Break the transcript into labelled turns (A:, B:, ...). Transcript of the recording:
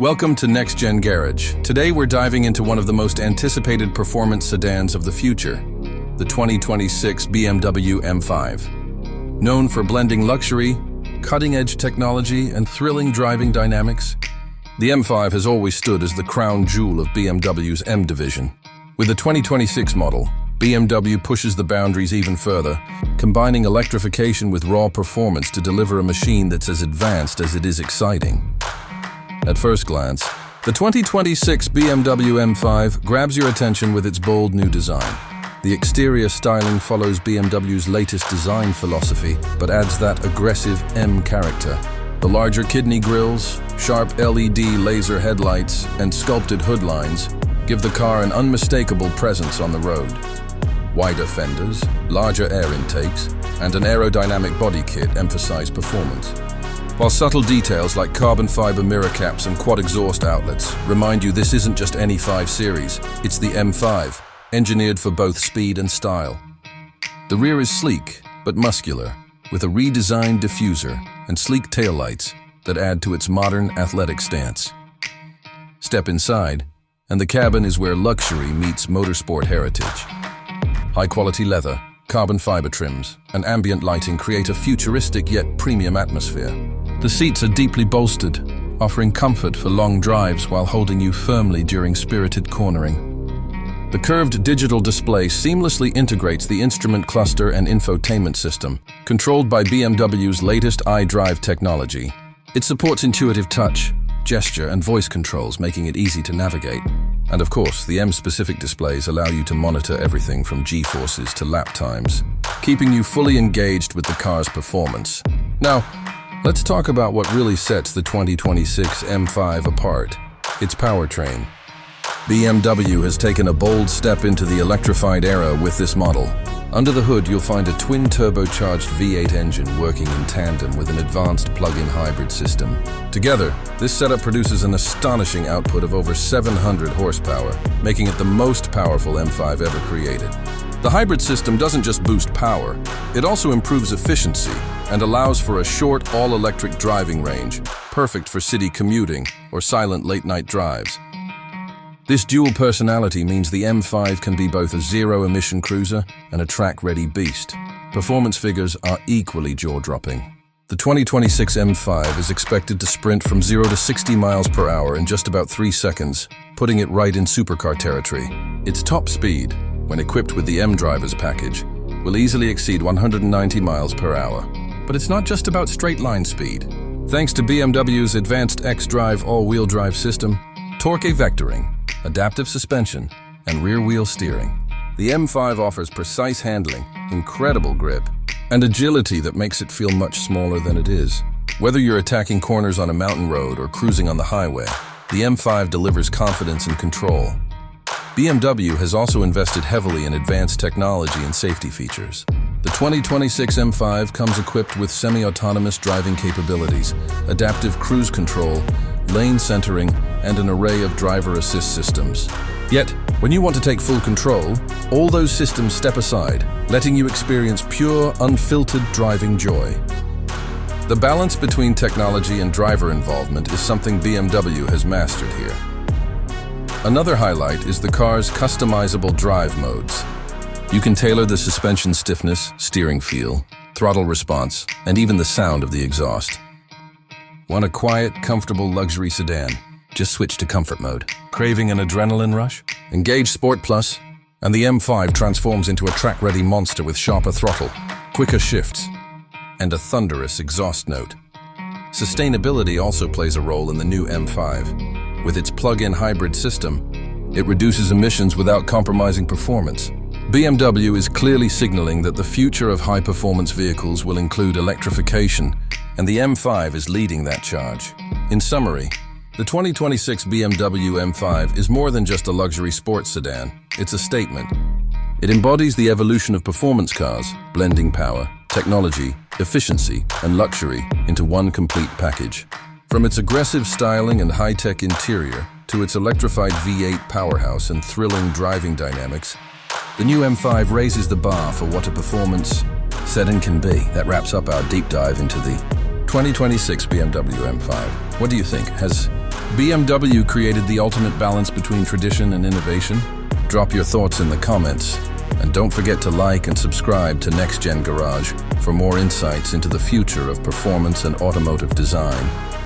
A: Welcome to Next Gen Garage. Today we're diving into one of the most anticipated performance sedans of the future, the 2026 BMW M5. Known for blending luxury, cutting-edge technology, and thrilling driving dynamics, the M5 has always stood as the crown jewel of BMW's M division. With the 2026 model, BMW pushes the boundaries even further, combining electrification with raw performance to deliver a machine that's as advanced as it is exciting. At first glance, the 2026 BMW M5 grabs your attention with its bold new design. The exterior styling follows BMW's latest design philosophy, but adds that aggressive M character. The larger kidney grills, sharp LED laser headlights, and sculpted hood lines give the car an unmistakable presence on the road. Wider fenders, larger air intakes, and an aerodynamic body kit emphasize performance, while subtle details like carbon fiber mirror caps and quad exhaust outlets remind you this isn't just any 5 Series, it's the M5, engineered for both speed and style. The rear is sleek but muscular, with a redesigned diffuser and sleek taillights that add to its modern athletic stance. Step inside, and the cabin is where luxury meets motorsport heritage. High-quality leather, carbon fiber trims, and ambient lighting create a futuristic yet premium atmosphere. The seats are deeply bolstered, offering comfort for long drives while holding you firmly during spirited cornering. The curved digital display seamlessly integrates the instrument cluster and infotainment system, controlled by BMW's latest iDrive technology. It supports intuitive touch, gesture, and voice controls, making it easy to navigate. And of course, the M-specific displays allow you to monitor everything from G-forces to lap times, keeping you fully engaged with the car's performance. Now, let's talk about what really sets the 2026 M5 apart: its powertrain. BMW has taken a bold step into the electrified era with this model. Under the hood, you'll find a twin-turbocharged V8 engine working in tandem with an advanced plug-in hybrid system. Together, this setup produces an astonishing output of over 700 horsepower, making it the most powerful M5 ever created. The hybrid system doesn't just boost power, it also improves efficiency and allows for a short, all-electric driving range, perfect for city commuting or silent late-night drives. This dual personality means the M5 can be both a zero-emission cruiser and a track-ready beast. Performance figures are equally jaw-dropping. The 2026 M5 is expected to sprint from 0 to 60 miles per hour in just about 3 seconds, putting it right in supercar territory. Its top speed, when equipped with the M-Drivers package, will easily exceed 190 miles per hour. But it's not just about straight-line speed. Thanks to BMW's advanced xDrive all-wheel drive system, torque vectoring, adaptive suspension, and rear-wheel steering, the M5 offers precise handling, incredible grip, and agility that makes it feel much smaller than it is. Whether you're attacking corners on a mountain road or cruising on the highway, the M5 delivers confidence and control. BMW has also invested heavily in advanced technology and safety features. The 2026 M5 comes equipped with semi-autonomous driving capabilities, adaptive cruise control, lane centering, and an array of driver assist systems. Yet, when you want to take full control, all those systems step aside, letting you experience pure, unfiltered driving joy. The balance between technology and driver involvement is something BMW has mastered here. Another highlight is the car's customizable drive modes. You can tailor the suspension stiffness, steering feel, throttle response, and even the sound of the exhaust. Want a quiet, comfortable luxury sedan? Just switch to comfort mode. Craving an adrenaline rush? Engage Sport Plus, and the M5 transforms into a track-ready monster with sharper throttle, quicker shifts, and a thunderous exhaust note. Sustainability also plays a role in the new M5. With its plug-in hybrid system, it reduces emissions without compromising performance. BMW is clearly signaling that the future of high-performance vehicles will include electrification, and the M5 is leading that charge. In summary, the 2026 BMW M5 is more than just a luxury sports sedan, it's a statement. It embodies the evolution of performance cars, blending power, technology, efficiency, and luxury into one complete package. From its aggressive styling and high-tech interior to its electrified V8 powerhouse and thrilling driving dynamics, the new M5 raises the bar for what a performance sedan can be. That wraps up our deep dive into the 2026 BMW M5. What do you think? Has BMW created the ultimate balance between tradition and innovation? Drop your thoughts in the comments. And don't forget to like and subscribe to Next Gen Garage for more insights into the future of performance and automotive design.